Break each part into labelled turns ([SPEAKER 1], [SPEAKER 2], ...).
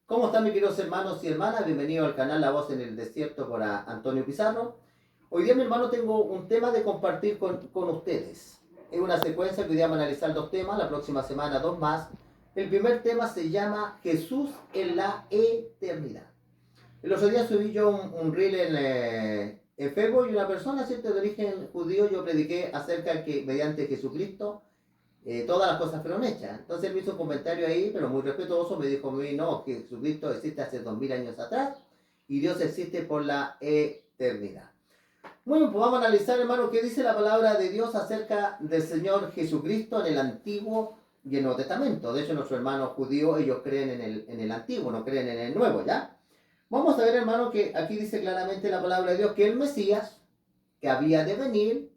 [SPEAKER 1] ¿Cómo están mis queridos hermanos y hermanas? Bienvenidos al canal La Voz en el Desierto por Antonio Pizarro. Hoy día, mi hermano, tengo un tema de compartir con ustedes. Es una secuencia que hoy día vamos a analizar dos temas, la próxima semana dos más. El primer tema se llama Jesús en la eternidad. El otro día subí yo un reel en Facebook y una persona, ¿cierto?, de origen judío, yo prediqué acerca de que mediante Jesucristo todas las cosas fueron hechas. Entonces él me hizo un comentario ahí, pero muy respetuoso, me dijo a mí, no, que Jesucristo existe hace 2000 años atrás y Dios existe por la eternidad. Muy bien, pues vamos a analizar, hermano, qué dice la palabra de Dios acerca del Señor Jesucristo en el Antiguo y el Nuevo Testamento. De hecho, nuestros hermanos judíos, ellos creen en el Antiguo, no creen en el Nuevo, ¿ya? Vamos a ver, hermano, que aquí dice claramente la palabra de Dios que el Mesías, que había de venir,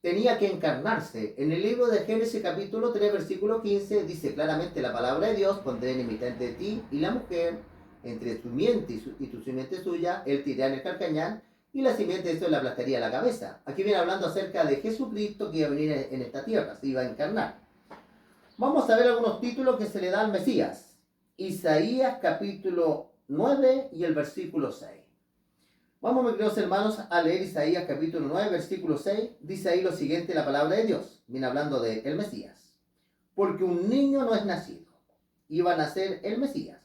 [SPEAKER 1] tenía que encarnarse. En el libro de Génesis capítulo 3, versículo 15, dice claramente la palabra de Dios: pondré enemistad entre ti y la mujer, entre tu simiente y tu simiente suya, él te irá en el carcañal, y la simiente de esto le aplastaría la cabeza. Aquí viene hablando acerca de Jesucristo que iba a venir en esta tierra, se iba a encarnar. Vamos a ver algunos títulos que se le da al Mesías. Isaías capítulo 9 y el versículo 6. Vamos, mis queridos hermanos, a leer Isaías capítulo 9, versículo 6. Dice ahí lo siguiente la palabra de Dios. Viene hablando de el Mesías. Porque un niño no es nacido, iba a nacer el Mesías.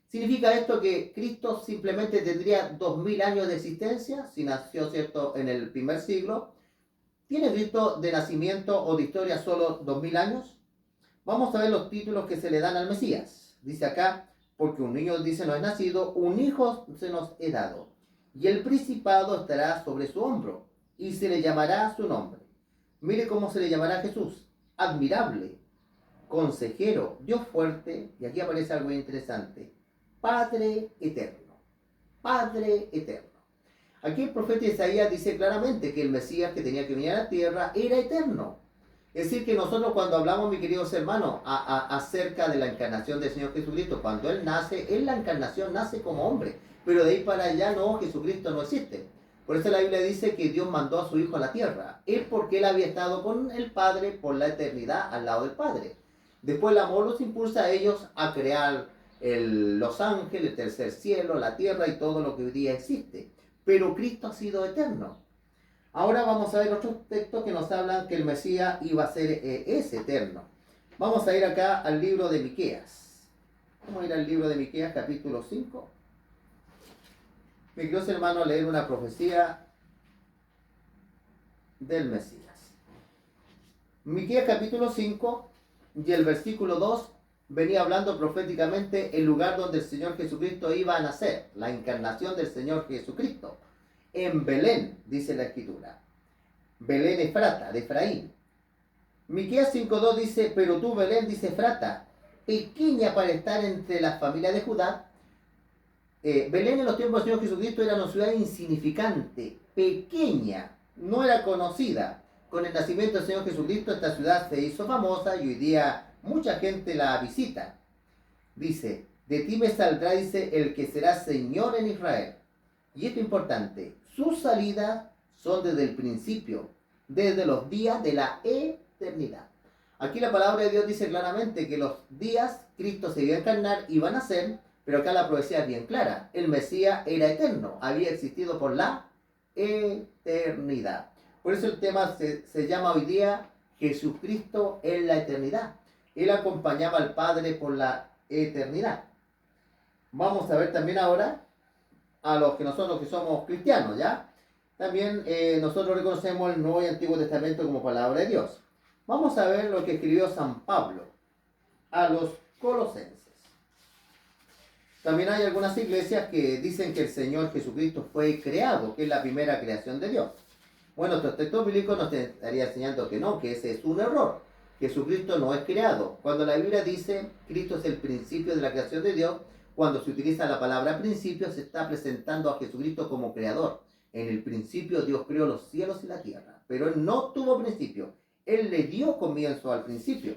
[SPEAKER 1] ¿Significa esto que Cristo simplemente tendría 2000 años de existencia? Si nació, ¿cierto?, en el primer siglo. ¿Tiene Cristo de nacimiento o de historia solo 2000 años? Vamos a ver los títulos que se le dan al Mesías. Dice acá: porque un niño, dice, no es nacido, un hijo se nos es dado, y el principado estará sobre su hombro, y se le llamará su nombre. Mire cómo se le llamará a Jesús: admirable, consejero, Dios fuerte, y aquí aparece algo interesante: Padre eterno. Padre eterno. Aquí el profeta Isaías dice claramente que el Mesías que tenía que venir a la tierra era eterno. Es decir, que nosotros cuando hablamos, mis queridos hermanos, acerca de la encarnación del Señor Jesucristo, cuando Él nace, en la encarnación nace como hombre, pero de ahí para allá no, Jesucristo no existe. Por eso la Biblia dice que Dios mandó a su Hijo a la tierra. Es porque Él había estado con el Padre por la eternidad al lado del Padre. Después el amor los impulsa a ellos a crear los ángeles, el tercer cielo, la tierra y todo lo que hoy día existe. Pero Cristo ha sido eterno. Ahora vamos a ver otros textos que nos hablan que el Mesías iba a ser, es eterno. Vamos a ir acá al libro de Miqueas. Vamos a ir al libro de Miqueas capítulo 5. Me quiero, hermano, leer una profecía del Mesías. Miqueas capítulo 5 y el versículo 2 venía hablando proféticamente el lugar donde el Señor Jesucristo iba a nacer, la encarnación del Señor Jesucristo. En Belén, dice la Escritura. Belén Efrata, de Efraín. Miqueas 5:2 dice: pero tú, Belén, dice Efrata, pequeña para estar entre las familias de Judá. Belén en los tiempos del Señor Jesucristo era una ciudad insignificante, pequeña, no era conocida. Con el nacimiento del Señor Jesucristo esta ciudad se hizo famosa y hoy día mucha gente la visita. Dice: de ti me saldrá, dice, el que será Señor en Israel. Y esto es importante: sus salidas son desde el principio, desde los días de la eternidad. Aquí la palabra de Dios dice claramente que los días Cristo se iba a encarnar, iban a ser, pero acá la profecía es bien clara: el Mesías era eterno, había existido por la eternidad. Por eso el tema se llama hoy día Jesucristo en la eternidad. Él acompañaba al Padre por la eternidad. Vamos a ver también ahora a los que nosotros que somos cristianos, ¿ya? También nosotros reconocemos el Nuevo y Antiguo Testamento como palabra de Dios. Vamos a ver lo que escribió San Pablo a los colosenses. También hay algunas iglesias que dicen que el Señor Jesucristo fue creado, que es la primera creación de Dios. Bueno, estos textos bíblicos nos estaría enseñando que no, que ese es un error. Jesucristo no es creado. Cuando la Biblia dice Cristo es el principio de la creación de Dios, cuando se utiliza la palabra principio, se está presentando a Jesucristo como creador. En el principio Dios creó los cielos y la tierra, pero Él no tuvo principio. Él le dio comienzo al principio.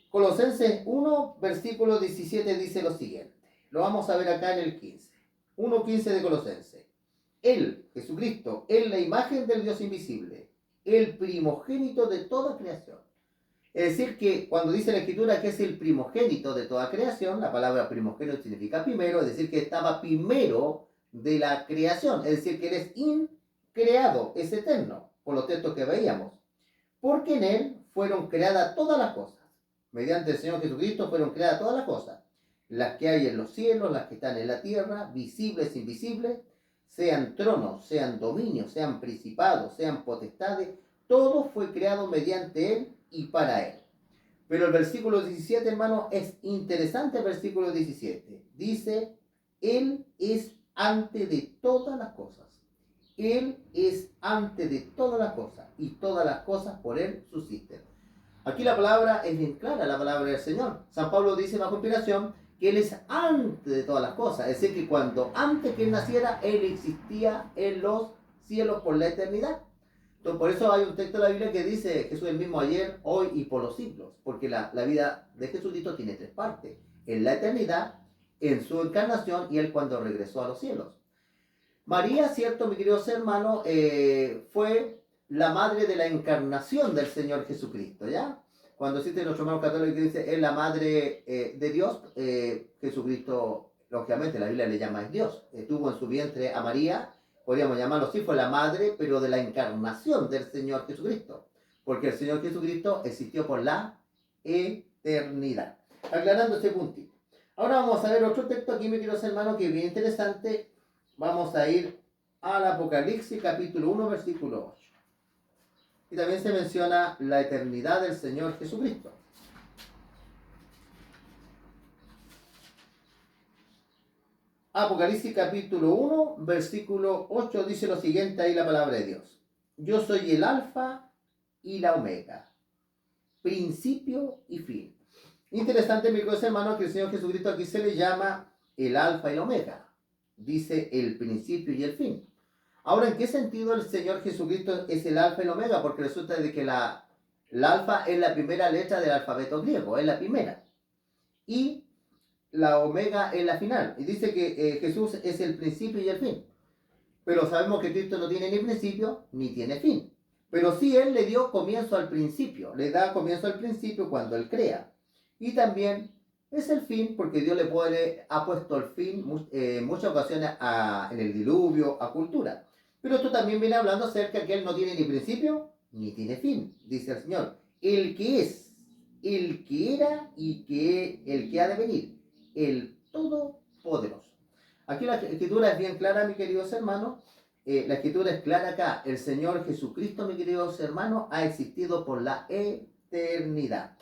[SPEAKER 1] Colosenses 1, versículo 17 dice lo siguiente. Lo vamos a ver acá en el 15. 1:15 de Colosenses. Él, Jesucristo, es la imagen del Dios invisible, el primogénito de toda creación. Es decir, que cuando dice la Escritura que es el primogénito de toda creación, la palabra primogénito significa primero, es decir, que estaba primero de la creación, es decir, que Él es increado, es eterno, por los textos que veíamos. Porque en Él fueron creadas todas las cosas. Mediante el Señor Jesucristo fueron creadas todas las cosas. Las que hay en los cielos, las que están en la tierra, visibles, invisibles, sean tronos, sean dominios, sean principados, sean potestades, todo fue creado mediante Él y para Él. Pero el versículo 17, hermano, es interesante el versículo 17. Dice, Él es antes de todas las cosas. Él es antes de todas las cosas y todas las cosas por Él subsisten. Aquí la palabra es bien clara, la palabra del Señor. San Pablo dice bajo inspiración que Él es antes de todas las cosas. Es decir, que cuando antes que Él naciera, Él existía en los cielos por la eternidad. Entonces, por eso hay un texto de la Biblia que dice Jesús es el mismo ayer, hoy y por los siglos. Porque la vida de Jesucristo tiene tres partes. En la eternidad, en su encarnación y Él cuando regresó a los cielos. María, cierto, mi queridos hermanos, fue la madre de la encarnación del Señor Jesucristo, ¿ya? Cuando existe nuestro hermano católico que dice, es la madre de Dios, Jesucristo, lógicamente, la Biblia le llama es Dios. Tuvo en su vientre a María, podríamos llamarlo así, fue la madre, pero de la encarnación del Señor Jesucristo. Porque el Señor Jesucristo existió por la eternidad. Aclarando ese puntito. Ahora vamos a ver otro texto aquí, mi queridos hermanos, que es bien interesante. Vamos a ir al Apocalipsis capítulo 1, versículo 8. Y también se menciona la eternidad del Señor Jesucristo. Apocalipsis capítulo 1, versículo 8 dice lo siguiente ahí la palabra de Dios. Yo soy el alfa y la omega, principio y fin. Interesante, mi queridos hermanos, que el Señor Jesucristo aquí se le llama el alfa y la omega. Dice el principio y el fin. Ahora, ¿en qué sentido el Señor Jesucristo es el alfa y el omega? Porque resulta de que la alfa es la primera letra del alfabeto griego, es la primera. Y la omega es la final. Y dice que Jesús es el principio y el fin. Pero sabemos que Cristo no tiene ni principio ni tiene fin. Pero sí Él le dio comienzo al principio. Le da comienzo al principio cuando Él crea. Y también es el fin porque Dios ha puesto el fin en muchas ocasiones en el diluvio, a cultura. Pero esto también viene hablando acerca de que Él no tiene ni principio ni tiene fin, dice el Señor. El que es, el que era y el que ha de venir, el Todopoderoso. Aquí la escritura es bien clara, mis queridos hermanos. La escritura es clara acá. El Señor Jesucristo, mis queridos hermanos, ha existido por la eternidad.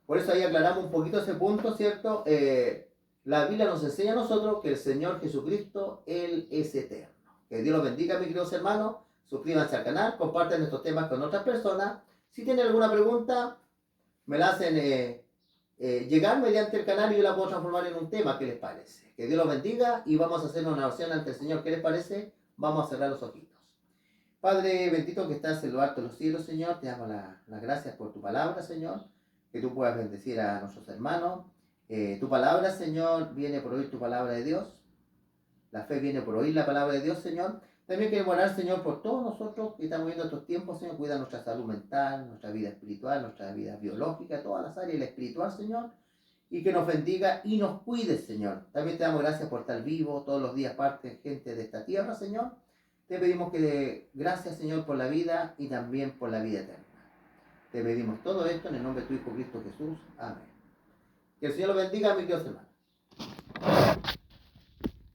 [SPEAKER 1] Por eso ahí aclaramos un poquito ese punto, ¿cierto? La Biblia nos enseña a nosotros que el Señor Jesucristo, Él es eterno. Que Dios los bendiga, mis queridos hermanos. Suscríbanse al canal, compartan estos temas con otras personas. Si tienen alguna pregunta, me la hacen llegar mediante el canal y yo la puedo transformar en un tema. ¿Qué les parece? Que Dios los bendiga y vamos a hacer una oración ante el Señor. ¿Qué les parece? Vamos a cerrar los ojitos. Padre bendito que estás en lo alto de los cielos, Señor, te damos las gracias por tu palabra, Señor. Que tú puedas bendecir a nuestros hermanos. Tu palabra, Señor, viene por oír tu palabra de Dios. La fe viene por oír la palabra de Dios, Señor. También queremos orar, Señor, por todos nosotros que estamos viviendo estos tiempos, Señor. Cuida nuestra salud mental, nuestra vida espiritual, nuestra vida biológica, todas las áreas de la espiritual, Señor. Y que nos bendiga y nos cuide, Señor. También te damos gracias por estar vivo todos los días, parte gente de esta tierra, Señor. Te pedimos que gracias, Señor, por la vida y también por la vida eterna. Te pedimos todo esto en el nombre de tu Hijo Cristo Jesús. Amén. Que el Señor lo bendiga, mis queridos hermanos.